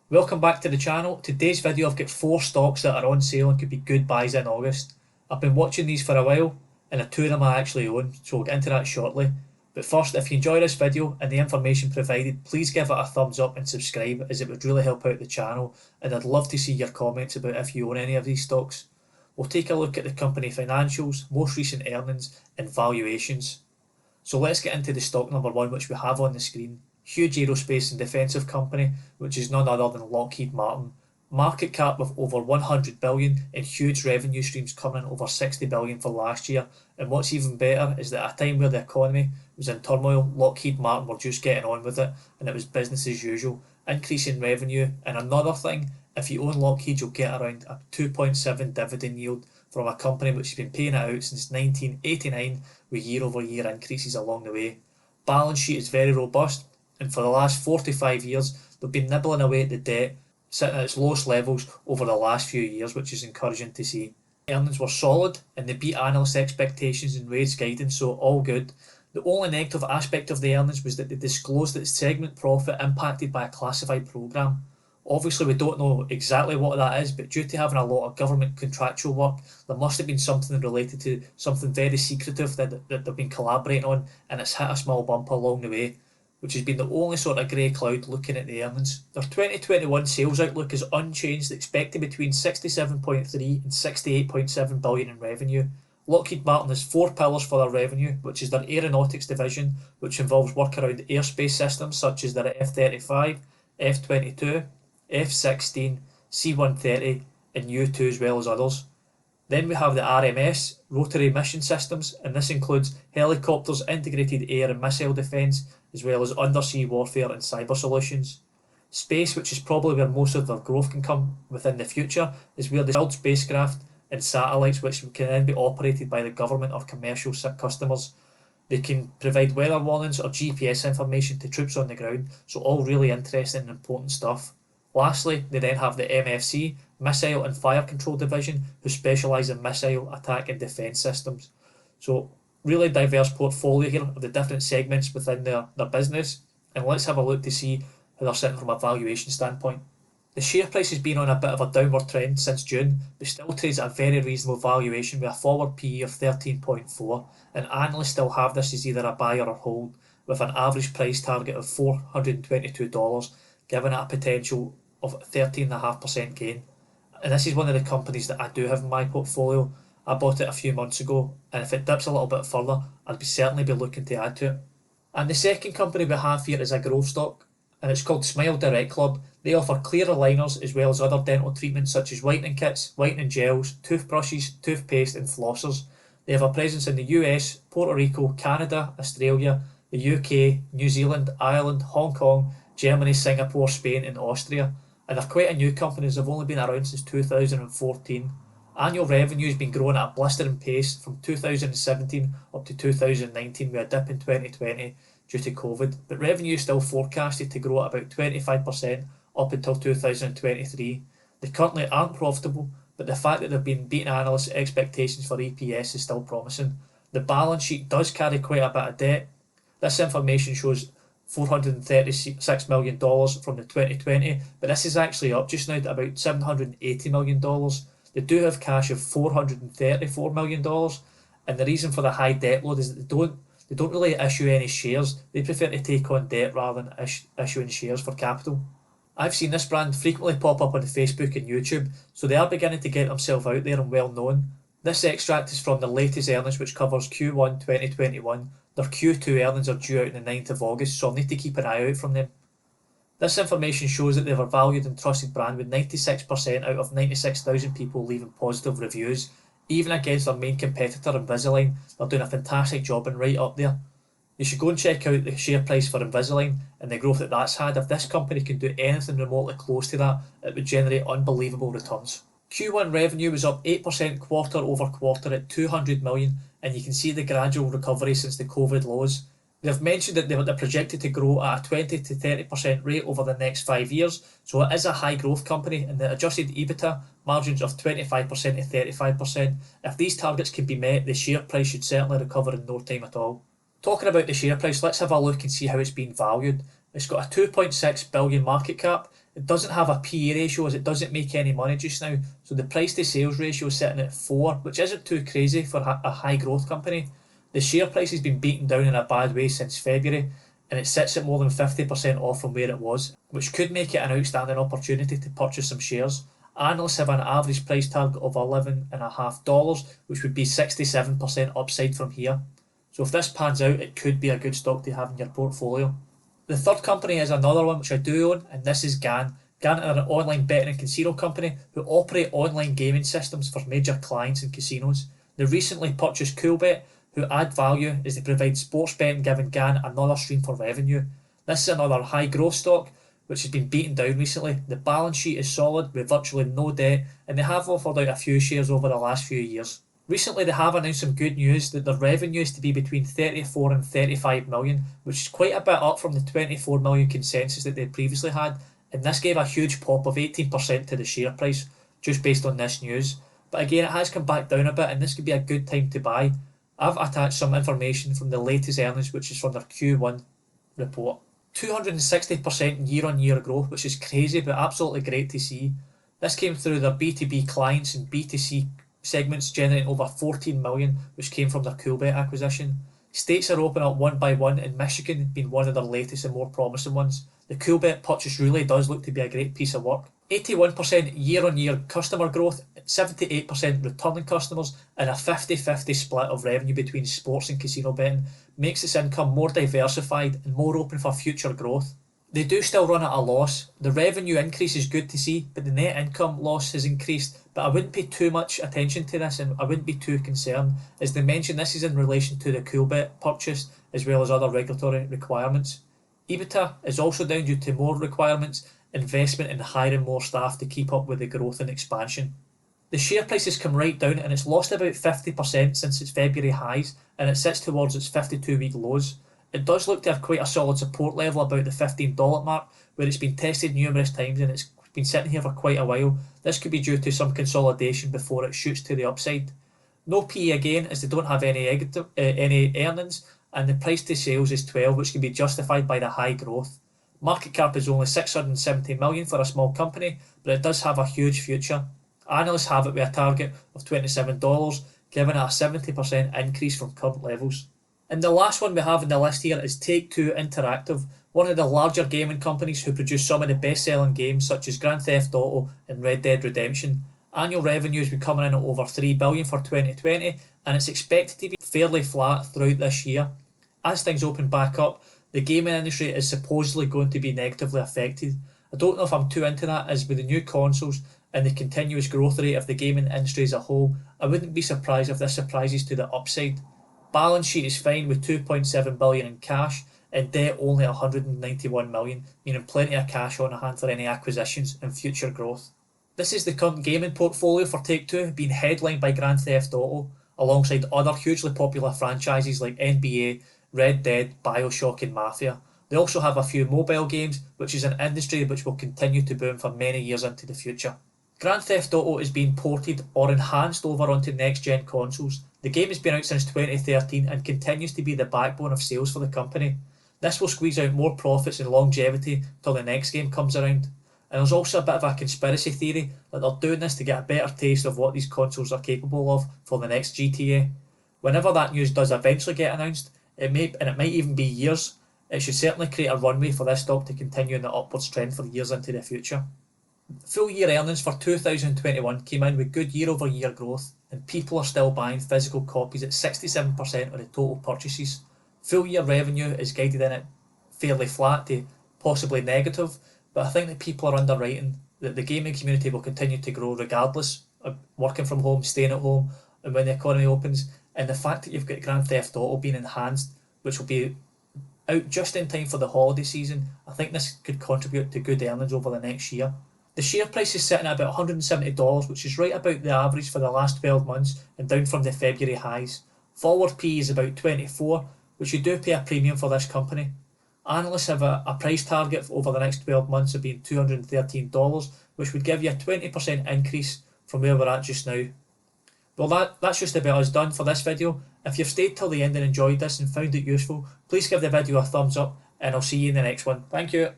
Welcome back to the channel. Today's video I've got 4 stocks that are on sale and could be good buys in August. I've been watching these for a while and 2 of them I actually own, so we'll get into that shortly. But first, if you enjoy this video and the information provided, please give it a thumbs up and subscribe, as it would really help out the channel, and I'd love to see your comments about if you own any of these stocks. We'll take a look at the company financials, most recent earnings and valuations. So let's get into the stock number 1, which we have on the screen. Huge aerospace and defensive company, which is none other than Lockheed Martin. Market cap of over 100 billion and huge revenue streams coming in over 60 billion for last year. And what's even better is that at a time where the economy was in turmoil, Lockheed Martin were just getting on with it and it was business as usual, increasing revenue. And another thing, if you own Lockheed, you'll get around a 2.7 dividend yield from a company which has been paying it out since 1989 with year-over-year increases along the way. Balance sheet is very robust, and for the last 45 years they've been nibbling away at the debt, sitting at its lowest levels over the last few years, which is encouraging to see. Earnings were solid and they beat analyst expectations and raised guidance, so all good. The only negative aspect of the earnings was that they disclosed that segment profit impacted by a classified programme. Obviously we don't know exactly what that is, but due to having a lot of government contractual work, there must have been something related to something very secretive that they've been collaborating on, and it's hit a small bump along the way, which has been the only sort of grey cloud looking at the earnings. Their 2021 sales outlook is unchanged, expecting between 67.3 and 68.7 billion in revenue. Lockheed Martin has 4 pillars for their revenue, which is their aeronautics division, which involves work around airspace systems such as their F-35, F-22, F-16, C-130 and U-2, as well as others. Then we have the RMS, Rotary Mission Systems, and this includes helicopters, integrated air and missile defence, as well as undersea warfare and cyber solutions. Space, which is probably where most of their growth can come within the future, is where they build spacecraft and satellites which can then be operated by the government or commercial customers. They can provide weather warnings or GPS information to troops on the ground, so all really interesting and important stuff. Lastly, they then have the MFC, Missile and Fire Control Division, who specialise in missile attack and defence systems. So really diverse portfolio here of the different segments within their business, and let's have a look to see how they're sitting from a valuation standpoint. The share price has been on a bit of a downward trend since June, but still trades at a very reasonable valuation with a forward PE of 13.4, and analysts still have this as either a buy or a hold, with an average price target of $422, giving it a potential of 13.5% gain. And this is one of the companies that I do have in my portfolio. I bought it a few months ago, and if it dips a little bit further, I'd certainly be looking to add to it. And the second company we have here is a growth stock, and it's called SmileDirectClub. They offer clear aligners as well as other dental treatments such as whitening kits, whitening gels, toothbrushes, toothpaste and flossers. They have a presence in the US, Puerto Rico, Canada, Australia, the UK, New Zealand, Ireland, Hong Kong, Germany, Singapore, Spain and Austria. And they're quite a new company as they've only been around since 2014. Annual revenue has been growing at a blistering pace from 2017 up to 2019 with a dip in 2020 due to COVID, but revenue is still forecasted to grow at about 25% up until 2023. They currently aren't profitable, but the fact that they've been beating analysts' expectations for EPS is still promising. The balance sheet does carry quite a bit of debt. This information shows $436 million from the 2020, but this is actually up just now to about $780 million. They do have cash of $434 million, and the reason for the high debt load is that they don't really issue any shares. They prefer to take on debt rather than issuing shares for capital. I've seen this brand frequently pop up on Facebook and YouTube, so they are beginning to get themselves out there and well known. This extract is from the latest earnings, which covers Q1 2021. Their Q2 earnings are due out on the 9th of August, so I'll need to keep an eye out from them. This information shows that they have a valued and trusted brand with 96% out of 96,000 people leaving positive reviews. Even against their main competitor Invisalign, they're doing a fantastic job and right up there. You should go and check out the share price for Invisalign and the growth that that's had. If this company can do anything remotely close to that, it would generate unbelievable returns. Q1 revenue was up 8% quarter over quarter at 200 million, and you can see the gradual recovery since the COVID lows. They've mentioned that they're projected to grow at a 20 to 30% rate over the next 5 years, so it is a high growth company, and the adjusted EBITDA margins of 25% to 35%. If these targets can be met, the share price should certainly recover in no time at all. Talking about the share price, let's have a look and see how it's been valued. It's got a 2.6 billion market cap It doesn't have a PE ratio as it doesn't make any money just now, so the price to sales ratio is sitting at 4, which isn't too crazy for a high growth company. The share price has been beaten down in a bad way since February, and it sits at more than 50% off from where it was, which could make it an outstanding opportunity to purchase some shares. Analysts have an average price target of $11.50, which would be 67% upside from here. So if this pans out, it could be a good stock to have in your portfolio. The third company is another one which I do own, and this is GAN. GAN are an online betting and casino company who operate online gaming systems for major clients and casinos. They recently purchased Coolbet, who add value as they provide sports betting, giving GAN another stream for revenue. This is another high growth stock which has been beaten down recently. The balance sheet is solid with virtually no debt, and they have offered out a few shares over the last few years. Recently they have announced some good news that their revenue is to be between 34 and 35 million, which is quite a bit up from the 24 million consensus that they previously had, and this gave a huge pop of 18% to the share price just based on this news. But again, it has come back down a bit, and this could be a good time to buy. I've attached some information from the latest earnings, which is from their Q1 report. 260% year-on-year growth, which is crazy but absolutely great to see. This came through their B2B clients and B2C segments, generating over 14 million, which came from their Coolbet acquisition. States are opening up one by one, and Michigan being one of their latest and more promising ones. The Coolbet purchase really does look to be a great piece of work. 81% year-on-year customer growth, 78% returning customers, and a 50-50 split of revenue between sports and casino betting makes its income more diversified and more open for future growth. They do still run at a loss. The revenue increase is good to see, but the net income loss has increased. But I wouldn't pay too much attention to this, and I wouldn't be too concerned. As they mentioned, this is in relation to the Coolbet purchase as well as other regulatory requirements. EBITDA is also down due to more requirements, investment in hiring more staff to keep up with the growth and expansion. The share price has come right down, and it's lost about 50% since its February highs, and it sits towards its 52-week lows. It does look to have quite a solid support level about the $15 mark, where it's been tested numerous times and it's been sitting here for quite a while. This could be due to some consolidation before it shoots to the upside. No PE again, as they don't have any earnings, and the price to sales is 12, which can be justified by the high growth. Market cap is only 670 million for a small company, but it does have a huge future. Analysts have it with a target of $27, giving it a 70% increase from current levels. And the last one we have on the list here is Take-Two Interactive, one of the larger gaming companies who produce some of the best-selling games such as Grand Theft Auto and Red Dead Redemption. Annual revenue has been coming in at over $3 billion for 2020, and it's expected to be fairly flat throughout this year. As things open back up, the gaming industry is supposedly going to be negatively affected. I don't know if I'm too into that, as with the new consoles and the continuous growth rate of the gaming industry as a whole, I wouldn't be surprised if this surprises to the upside. Balance sheet is fine with 2.7 billion in cash and debt only 191 million, meaning plenty of cash on hand for any acquisitions and future growth. This is the current gaming portfolio for Take-Two, being headlined by Grand Theft Auto, alongside other hugely popular franchises like NBA, Red Dead, Bioshock and Mafia. They also have a few mobile games, which is an industry which will continue to boom for many years into the future. Grand Theft Auto is being ported or enhanced over onto next-gen consoles. The game has been out since 2013 and continues to be the backbone of sales for the company. This will squeeze out more profits and longevity till the next game comes around. And there's also a bit of a conspiracy theory that they're doing this to get a better taste of what these consoles are capable of for the next GTA. Whenever that news does eventually get announced, it might even be years, it should certainly create a runway for this stock to continue in the upwards trend for years into the future. Full year earnings for 2021 came in with good year-over-year growth, and people are still buying physical copies at 67% of the total purchases. Full year revenue is guided in at fairly flat to possibly negative, but I think that people are underwriting that the gaming community will continue to grow regardless of working from home, staying at home, and when the economy opens. And the fact that you've got Grand Theft Auto being enhanced, which will be out just in time for the holiday season, I think this could contribute to good earnings over the next year. The share price is sitting at about $170, which is right about the average for the last 12 months and down from the February highs. Forward PE is about 24, which you do pay a premium for this company. Analysts have a price target over the next 12 months of being $213, which would give you a 20% increase from where we're at just now. Well, that's just about us done for this video. If you've stayed till the end and enjoyed this and found it useful, please give the video a thumbs up, and I'll see you in the next one. Thank you.